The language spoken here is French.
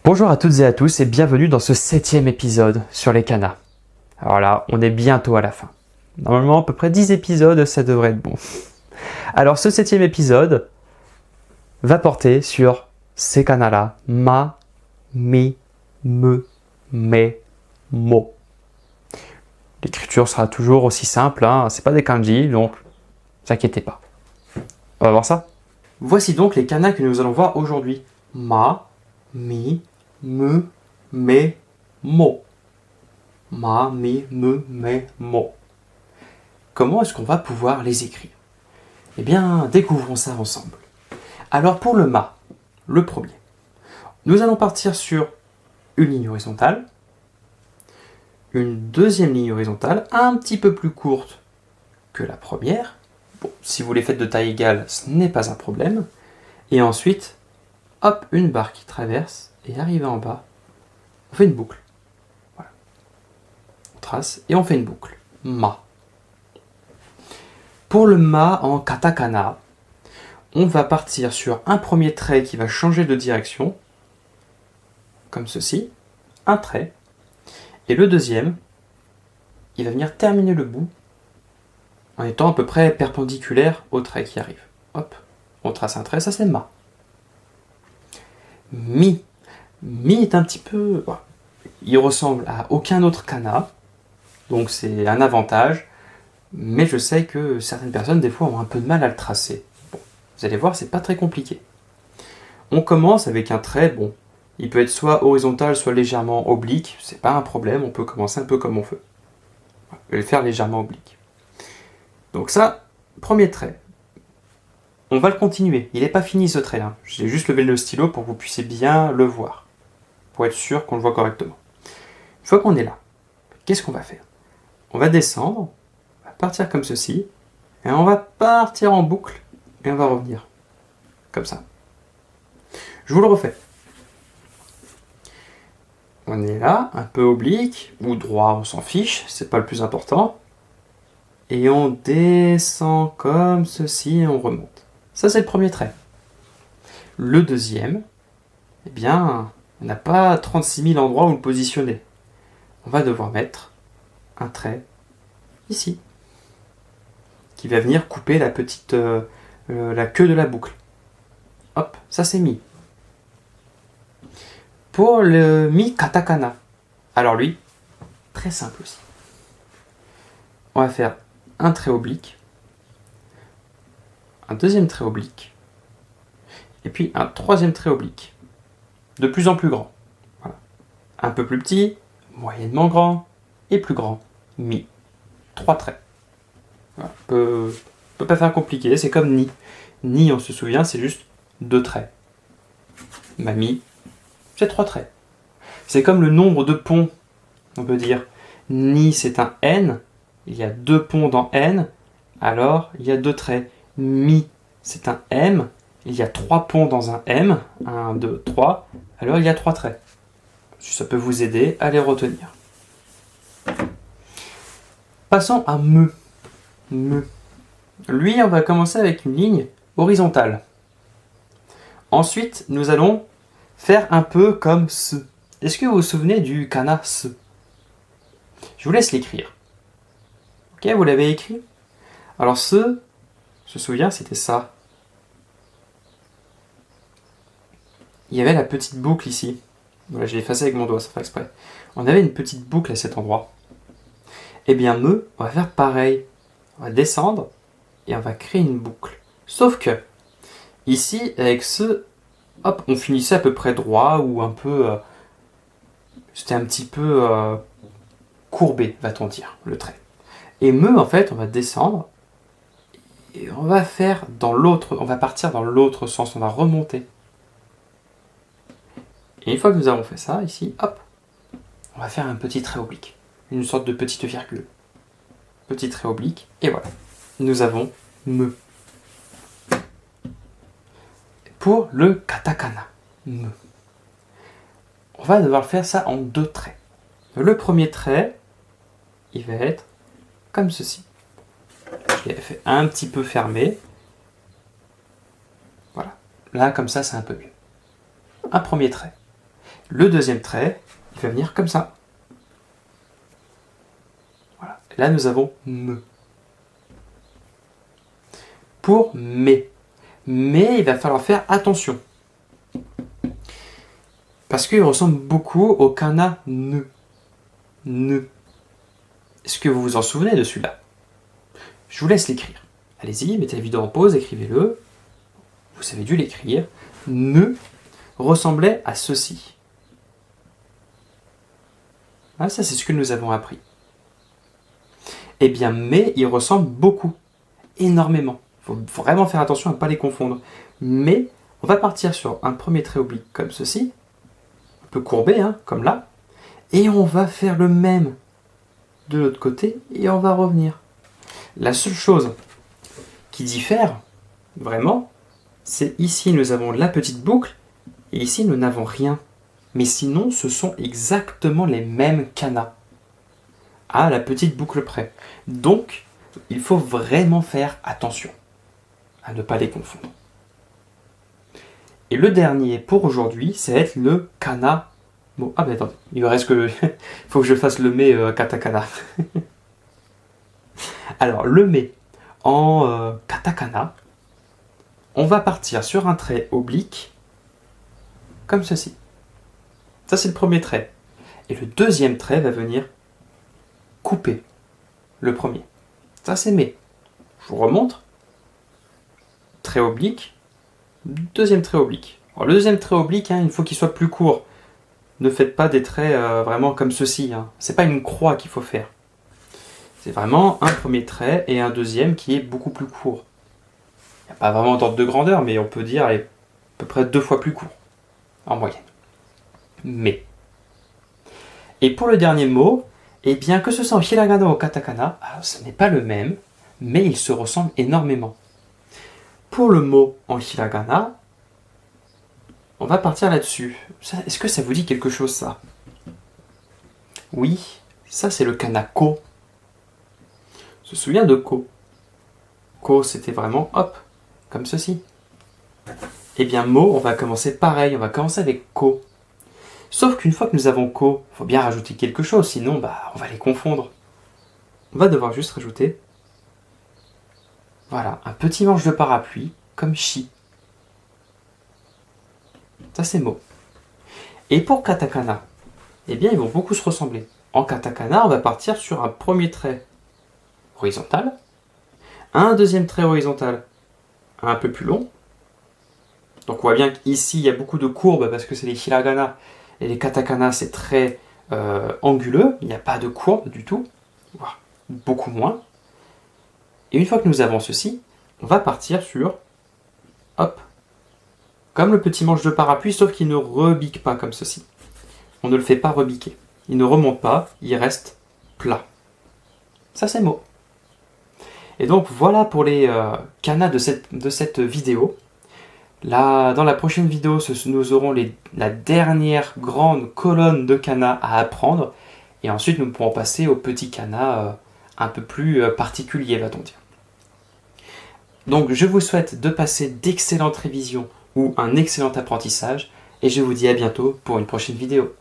Bonjour à toutes et à tous et bienvenue dans ce 7e épisode sur les kanas. Alors là, on est bientôt à la fin. Normalement, à peu près 10 épisodes, ça devrait être bon. Alors ce 7e épisode va porter sur ces kanas-là. Ma, mi, me, me, mo. L'écriture sera toujours aussi simple, hein. C'est pas des kanji, donc ne vous inquiétez pas. On va voir ça. Voici donc les kanas que nous allons voir aujourd'hui. Ma, mi, me, me, mo. Ma, mi, me, mo. Comment est-ce qu'on va pouvoir les écrire? Eh bien, découvrons ça ensemble. Alors pour le ma, le premier, nous allons partir sur une ligne horizontale, une deuxième ligne horizontale, un petit peu plus courte que la première. Bon, si vous les faites de taille égale, ce n'est pas un problème. Et ensuite, hop, une barre qui traverse, et arrivé en bas, on fait une boucle. Voilà. On trace et on fait une boucle. Ma. Pour le ma en katakana, on va partir sur un premier trait qui va changer de direction, comme ceci, un trait. Et le deuxième, il va venir terminer le bout en étant à peu près perpendiculaire au trait qui arrive. Hop, on trace un trait, ça c'est ma. Mi. Mi est un petit peu... Voilà. Il ressemble à aucun autre kana, donc c'est un avantage, mais je sais que certaines personnes des fois ont un peu de mal à le tracer. Bon, vous allez voir, c'est pas très compliqué. On commence avec un trait, bon, il peut être soit horizontal, soit légèrement oblique, c'est pas un problème, on peut commencer un peu comme on veut. Je vais le faire légèrement oblique. Donc ça, premier trait. On va le continuer, il n'est pas fini ce trait, hein. J'ai juste levé le stylo pour que vous puissiez bien le voir, pour être sûr qu'on le voit correctement. Une fois qu'on est là, qu'est-ce qu'on va faire? On va descendre, on va partir comme ceci, et on va partir en boucle, et on va revenir, comme ça. Je vous le refais. On est là, un peu oblique, ou droit, on s'en fiche, c'est pas le plus important. Et on descend comme ceci, et on remonte. Ça, c'est le premier trait. Le deuxième, eh bien, on n'a pas 36 000 endroits où le positionner. On va devoir mettre un trait ici, qui va venir couper la petite, la queue de la boucle. Hop, ça c'est mi. Pour le mi katakana, alors lui, très simple aussi. On va faire un trait oblique, un deuxième trait oblique, et puis un troisième trait oblique, de plus en plus grand. Voilà. Un peu plus petit, moyennement grand, et plus grand, mi. 3 traits. Voilà. On peut pas faire compliqué, c'est comme ni. Ni, on se souvient, c'est juste 2 traits. Mi, c'est 3 traits. C'est comme le nombre de ponts, on peut dire. Ni, c'est un n, il y a 2 ponts dans n, alors il y a 2 traits. Mi, c'est un m, il y a 3 ponts dans un m, 1, 2, 3, alors il y a 3 traits. Si ça peut vous aider à les retenir. Passons à me. Me. Lui, on va commencer avec une ligne horizontale. Ensuite, nous allons faire un peu comme ce. Est-ce que vous vous souvenez du kana ce? Je vous laisse l'écrire. Ok, vous l'avez écrit? Alors ce, je me souviens, c'était ça. Il y avait la petite boucle ici. Voilà, j'ai effacé avec mon doigt, ça fait exprès. On avait une petite boucle à cet endroit. Eh bien, me, on va faire pareil. On va descendre et on va créer une boucle. Sauf que, ici, avec ce, hop, on finissait à peu près droit ou un peu... c'était un petit peu courbé, va-t-on dire, le trait. Et me, en fait, on va descendre et on va faire dans l'autre, on va partir dans l'autre sens, on va remonter. Et une fois que nous avons fait ça, ici, hop, on va faire un petit trait oblique, une sorte de petite virgule. Petit trait oblique, et voilà. Nous avons me. Pour le katakana, me. On va devoir faire ça en 2 traits. Le premier trait, il va être comme ceci. Je l'ai fait un petit peu fermé. Voilà. Là, comme ça, c'est un peu mieux. Un premier trait. Le deuxième trait, il va venir comme ça. Voilà. Là, nous avons me. Pour mais. Mais il va falloir faire attention. Parce qu'il ressemble beaucoup au kana ne. Ne. Est-ce que vous vous en souvenez de celui-là? Je vous laisse l'écrire. Allez-y, mettez la vidéo en pause, écrivez-le. Vous avez dû l'écrire. Ne ressemblait à ceci. Ah, ça, c'est ce que nous avons appris. Eh bien, mais il ressemble beaucoup, énormément. Il faut vraiment faire attention à ne pas les confondre. Mais on va partir sur un premier trait oblique comme ceci, un peu courbé, hein, comme là, et on va faire le même de l'autre côté et on va revenir. La seule chose qui diffère, vraiment, c'est ici nous avons la petite boucle et ici nous n'avons rien. Mais sinon, ce sont exactement les mêmes kanas à la petite boucle près. Donc, il faut vraiment faire attention à ne pas les confondre. Et le dernier pour aujourd'hui, ça va être le kana. Bon, ah ben attendez, il me reste que le... il faut que je fasse le me katakana. Alors, le me en katakana, on va partir sur un trait oblique, comme ceci. Ça, c'est le premier trait. Et le deuxième trait va venir couper le premier. Ça, c'est mais. Je vous remontre. Trait oblique. Deuxième trait oblique. Alors, le deuxième trait oblique, hein, il faut qu'il soit plus court. Ne faites pas des traits vraiment comme ceci. Hein. C'est pas une croix qu'il faut faire. C'est vraiment un premier trait et un deuxième qui est beaucoup plus court. Il n'y a pas vraiment d'ordre de grandeur, mais on peut dire allez, à peu près 2 fois plus court, en moyenne. Mais. Et pour le dernier mot, eh bien que ce soit en hiragana ou en katakana, ce n'est pas le même, mais ils se ressemblent énormément. Pour le mot en hiragana, on va partir là-dessus. Est-ce que ça vous dit quelque chose, ça? Oui, ça c'est le kana ko. On se souvient de ko. Ko, c'était vraiment, hop, comme ceci. Eh bien, mo, on va commencer pareil, on va commencer avec ko. Sauf qu'une fois que nous avons ko, il faut bien rajouter quelque chose, sinon on va les confondre. On va devoir juste rajouter, voilà, un petit manche de parapluie, comme shi. Ça c'est mo. Et pour katakana, eh bien ils vont beaucoup se ressembler. En katakana, on va partir sur un premier trait horizontal, un deuxième trait horizontal un peu plus long. Donc on voit bien qu'ici il y a beaucoup de courbes parce que c'est les hiragana et les katakana c'est très anguleux, il n'y a pas de courbe du tout, voire beaucoup moins. Et une fois que nous avons ceci, on va partir sur, hop, comme le petit manche de parapluie, sauf qu'il ne rebique pas comme ceci. On ne le fait pas rebiquer. Il ne remonte pas, il reste plat. Ça c'est mot. Et donc voilà pour les kanas de cette vidéo. Là, dans la prochaine vidéo, nous aurons la dernière grande colonne de kanas à apprendre. Et ensuite, nous pourrons passer aux petits kanas un peu plus particuliers, va-t-on dire. Donc, je vous souhaite de passer d'excellentes révisions ou un excellent apprentissage. Et je vous dis à bientôt pour une prochaine vidéo.